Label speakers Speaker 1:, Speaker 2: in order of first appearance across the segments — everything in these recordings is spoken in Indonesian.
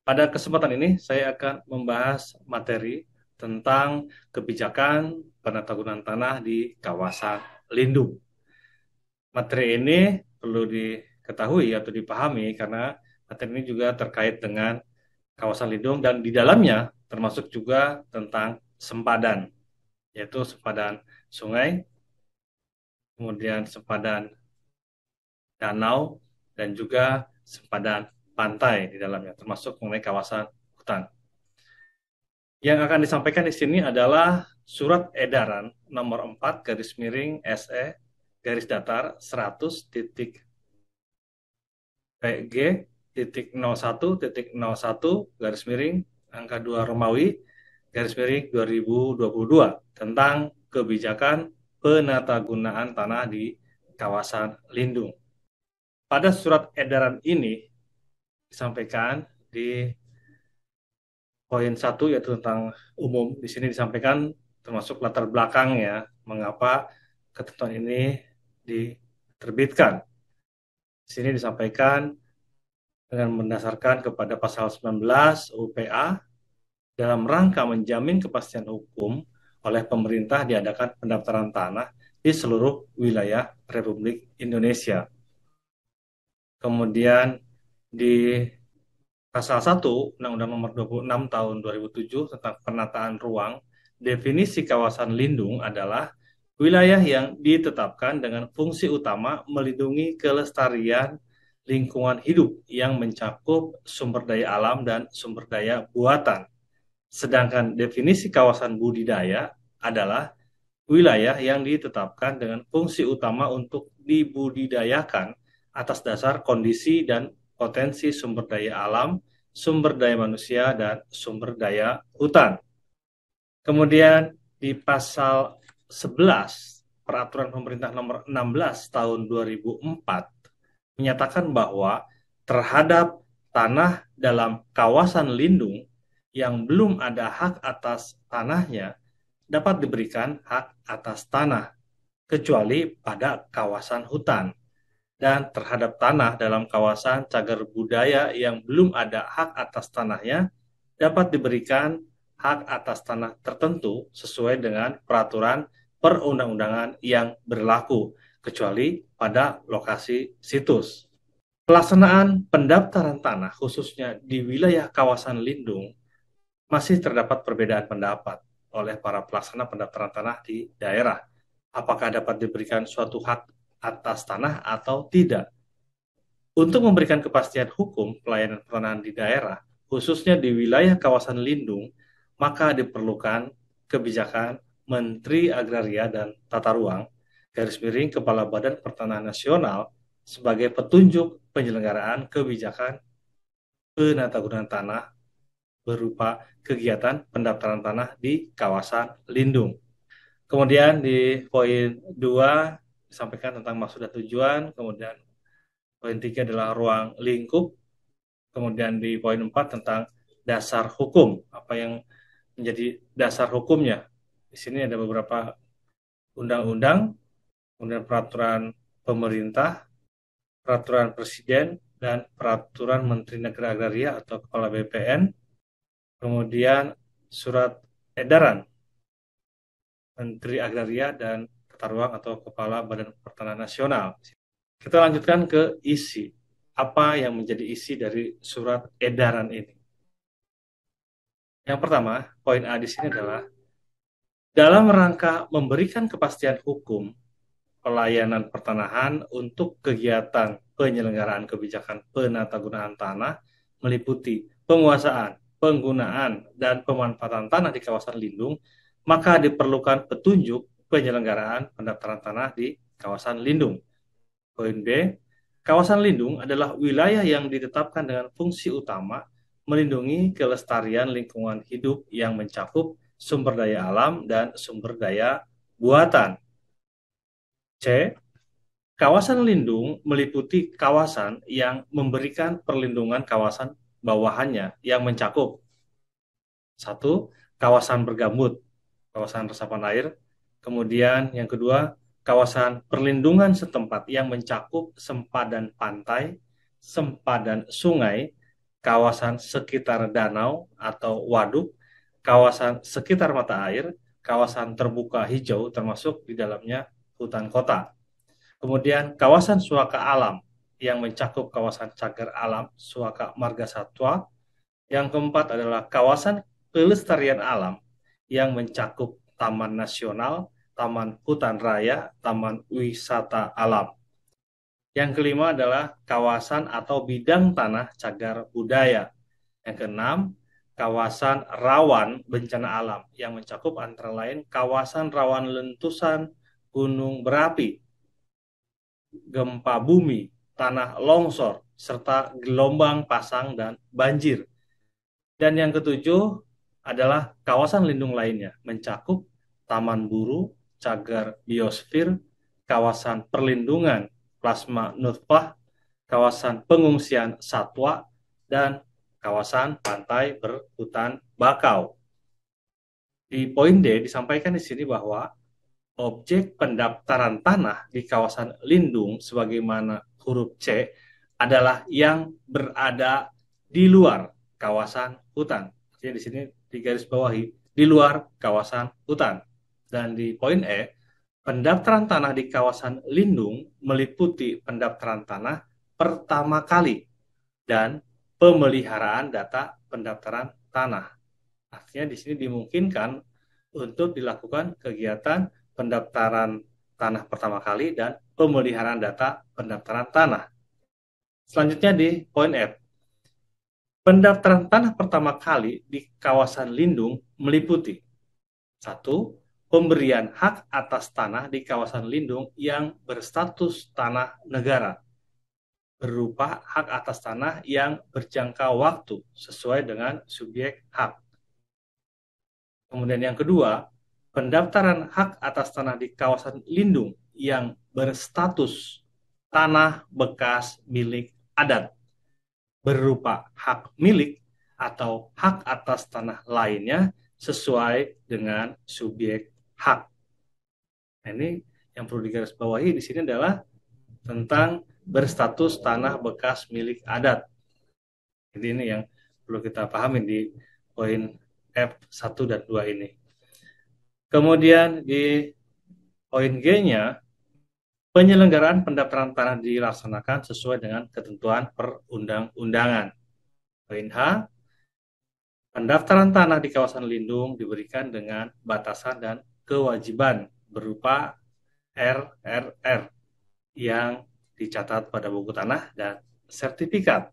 Speaker 1: Pada kesempatan ini saya akan membahas materi tentang kebijakan penatagunaan tanah di kawasan lindung. Materi ini perlu diketahui atau dipahami karena materi ini juga terkait dengan kawasan lindung dan di dalamnya termasuk juga tentang sempadan, yaitu sempadan sungai, kemudian sempadan danau, dan juga sempadan pantai di dalamnya, termasuk mengenai kawasan hutan. Yang akan disampaikan di sini adalah Surat Edaran nomor 4 garis miring SE garis datar 100.PG titik 01.01 garis miring angka 2 Romawi garis miring 2022 tentang kebijakan penatagunaan tanah di kawasan lindung. Pada surat edaran ini disampaikan di poin 1 yaitu tentang umum. Di sini disampaikan termasuk latar belakangnya mengapa ketentuan ini diterbitkan. Di sini disampaikan dengan mendasarkan kepada pasal 19 UPA dalam rangka menjamin kepastian hukum oleh pemerintah diadakan pendaftaran tanah di seluruh wilayah Republik Indonesia. Kemudian di Pasal 1 Undang-Undang Nomor 26 Tahun 2007 tentang penataan ruang, definisi kawasan lindung adalah wilayah yang ditetapkan dengan fungsi utama melindungi kelestarian lingkungan hidup yang mencakup sumber daya alam dan sumber daya buatan. Sedangkan definisi kawasan budidaya adalah wilayah yang ditetapkan dengan fungsi utama untuk dibudidayakan atas dasar kondisi dan potensi sumber daya alam, sumber daya manusia, dan sumber daya hutan. Kemudian di pasal 11 Peraturan Pemerintah Nomor 16 Tahun 2004 menyatakan bahwa terhadap tanah dalam kawasan lindung yang belum ada hak atas tanahnya dapat diberikan hak atas tanah kecuali pada kawasan hutan, dan terhadap tanah dalam kawasan cagar budaya yang belum ada hak atas tanahnya dapat diberikan hak atas tanah tertentu sesuai dengan peraturan perundang-undangan yang berlaku kecuali pada lokasi situs. Pelaksanaan pendaftaran tanah khususnya di wilayah kawasan lindung masih terdapat perbedaan pendapat oleh para pelaksana pendaftaran tanah di daerah. Apakah dapat diberikan suatu hak atas tanah atau tidak? Untuk memberikan kepastian hukum pelayanan pertanahan di daerah, khususnya di wilayah kawasan lindung, maka diperlukan kebijakan Menteri Agraria dan Tata Ruang, garis miring Kepala Badan Pertanahan Nasional, sebagai petunjuk penyelenggaraan kebijakan penatagunaan tanah berupa kegiatan pendaftaran tanah di kawasan lindung. Kemudian di poin 2 disampaikan tentang maksud dan tujuan, kemudian poin 3 adalah ruang lingkup, kemudian di poin 4 tentang dasar hukum, apa yang menjadi dasar hukumnya. Di sini ada beberapa undang-undang, kemudian peraturan pemerintah, peraturan presiden, dan peraturan Menteri Negara Agraria atau Kepala BPN, kemudian surat edaran Menteri Agraria dan Tata Ruang atau Kepala Badan Pertanahan Nasional. Kita lanjutkan ke isi. Apa yang menjadi isi dari surat edaran ini? Yang pertama, poin A di sini adalah dalam rangka memberikan kepastian hukum pelayanan pertanahan untuk kegiatan penyelenggaraan kebijakan penatagunaan tanah meliputi penguasaan, penggunaan, dan pemanfaatan tanah di kawasan lindung, maka diperlukan petunjuk penyelenggaraan pendaftaran tanah di kawasan lindung. Poin B, kawasan lindung adalah wilayah yang ditetapkan dengan fungsi utama melindungi kelestarian lingkungan hidup yang mencakup sumber daya alam dan sumber daya buatan. C, kawasan lindung meliputi kawasan yang memberikan perlindungan kawasan bawahannya yang mencakup satu, kawasan bergambut, kawasan resapan air. Kemudian yang kedua, kawasan perlindungan setempat yang mencakup sempadan pantai, sempadan sungai, kawasan sekitar danau atau waduk, kawasan sekitar mata air, kawasan terbuka hijau termasuk di dalamnya hutan kota. Kemudian kawasan suaka alam yang mencakup kawasan cagar alam, suaka marga satwa. Yang keempat adalah kawasan pelestarian alam yang mencakup taman nasional, taman hutan raya, taman wisata alam. Yang kelima adalah kawasan atau bidang tanah cagar budaya. Yang keenam, kawasan rawan bencana alam yang mencakup antara lain kawasan rawan letusan gunung berapi, gempa bumi, tanah longsor, serta gelombang pasang dan banjir. Dan yang ketujuh adalah kawasan lindung lainnya, mencakup taman buru, cagar biosfer, kawasan perlindungan plasma nutfah, kawasan pengungsian satwa, dan kawasan pantai berhutan bakau. Di poin D disampaikan di sini bahwa objek pendaftaran tanah di kawasan lindung sebagaimana huruf C adalah yang berada di luar kawasan hutan. Jadi di sini digaris bawahi di luar kawasan hutan. Dan di poin E, pendaftaran tanah di kawasan lindung meliputi pendaftaran tanah pertama kali dan pemeliharaan data pendaftaran tanah. Artinya di sini dimungkinkan untuk dilakukan kegiatan pendaftaran tanah pertama kali dan pemeliharaan data pendaftaran tanah. Selanjutnya di poin F. Pendaftaran tanah pertama kali di kawasan lindung meliputi satu, pemberian hak atas tanah di kawasan lindung yang berstatus tanah negara berupa hak atas tanah yang berjangka waktu sesuai dengan subjek hak. Kemudian yang kedua, pendaftaran hak atas tanah di kawasan lindung yang berstatus tanah bekas milik adat berupa hak milik atau hak atas tanah lainnya sesuai dengan subjek hak. Nah, ini yang perlu digarisbawahi di sini adalah tentang berstatus tanah bekas milik adat. Jadi ini yang perlu kita pahami di poin F1 dan 2 ini. Kemudian di poin G-nya, penyelenggaraan pendaftaran tanah dilaksanakan sesuai dengan ketentuan perundang-undangan. Poin H, pendaftaran tanah di kawasan lindung diberikan dengan batasan dan kewajiban berupa RRR yang dicatat pada buku tanah dan sertifikat.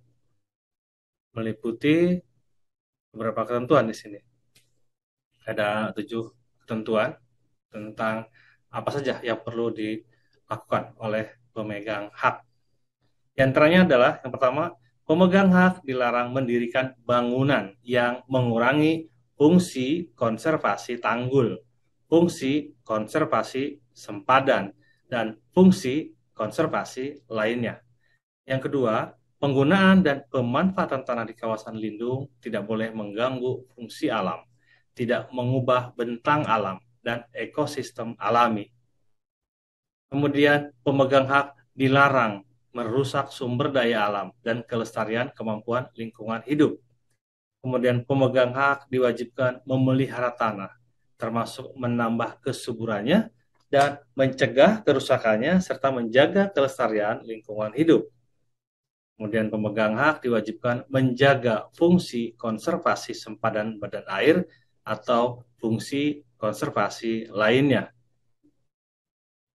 Speaker 1: Meliputi beberapa ketentuan di sini. Ada 7 ketentuan tentang apa saja yang perlu dilakukan oleh pemegang hak. Di antaranya adalah yang pertama, pemegang hak dilarang mendirikan bangunan yang mengurangi fungsi konservasi tanggul, fungsi konservasi sempadan, dan fungsi konservasi lainnya. Yang kedua, penggunaan dan pemanfaatan tanah di kawasan lindung tidak boleh mengganggu fungsi alam, tidak mengubah bentang alam dan ekosistem alami. Kemudian, pemegang hak dilarang merusak sumber daya alam dan kelestarian kemampuan lingkungan hidup. Kemudian, pemegang hak diwajibkan memelihara tanah, termasuk menambah kesuburannya dan mencegah kerusakannya serta menjaga kelestarian lingkungan hidup. Kemudian pemegang hak diwajibkan menjaga fungsi konservasi sempadan badan air atau fungsi konservasi lainnya.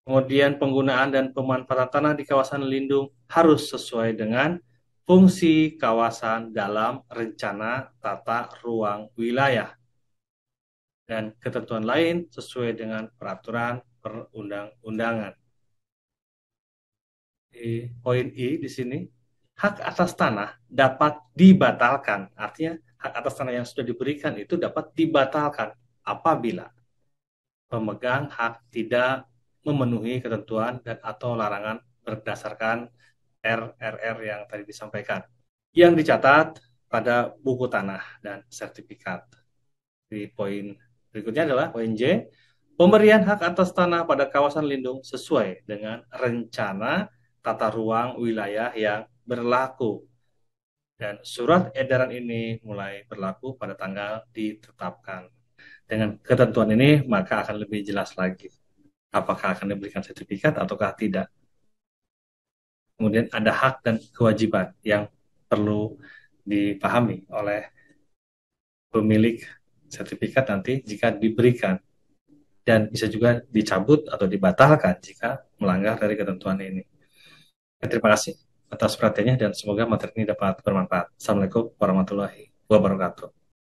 Speaker 1: Kemudian penggunaan dan pemanfaatan tanah di kawasan lindung harus sesuai dengan fungsi kawasan dalam rencana tata ruang wilayah dan ketentuan lain sesuai dengan peraturan perundang-undangan. Di poin I di sini, hak atas tanah dapat dibatalkan. Artinya hak atas tanah yang sudah diberikan itu dapat dibatalkan apabila pemegang hak tidak memenuhi ketentuan dan atau larangan berdasarkan RRR yang tadi disampaikan. Yang dicatat pada buku tanah dan sertifikat. Di poin berikutnya adalah poin J, pemberian hak atas tanah pada kawasan lindung sesuai dengan rencana tata ruang wilayah yang berlaku. Dan surat edaran ini mulai berlaku pada tanggal ditetapkan. Dengan ketentuan ini, maka akan lebih jelas lagi apakah akan diberikan sertifikat ataukah tidak. Kemudian ada hak dan kewajiban yang perlu dipahami oleh pemilik sertifikat nanti jika diberikan, dan bisa juga dicabut atau dibatalkan jika melanggar dari ketentuan ini. Terima kasih atas perhatiannya dan semoga materi ini dapat bermanfaat. Assalamualaikum warahmatullahi wabarakatuh.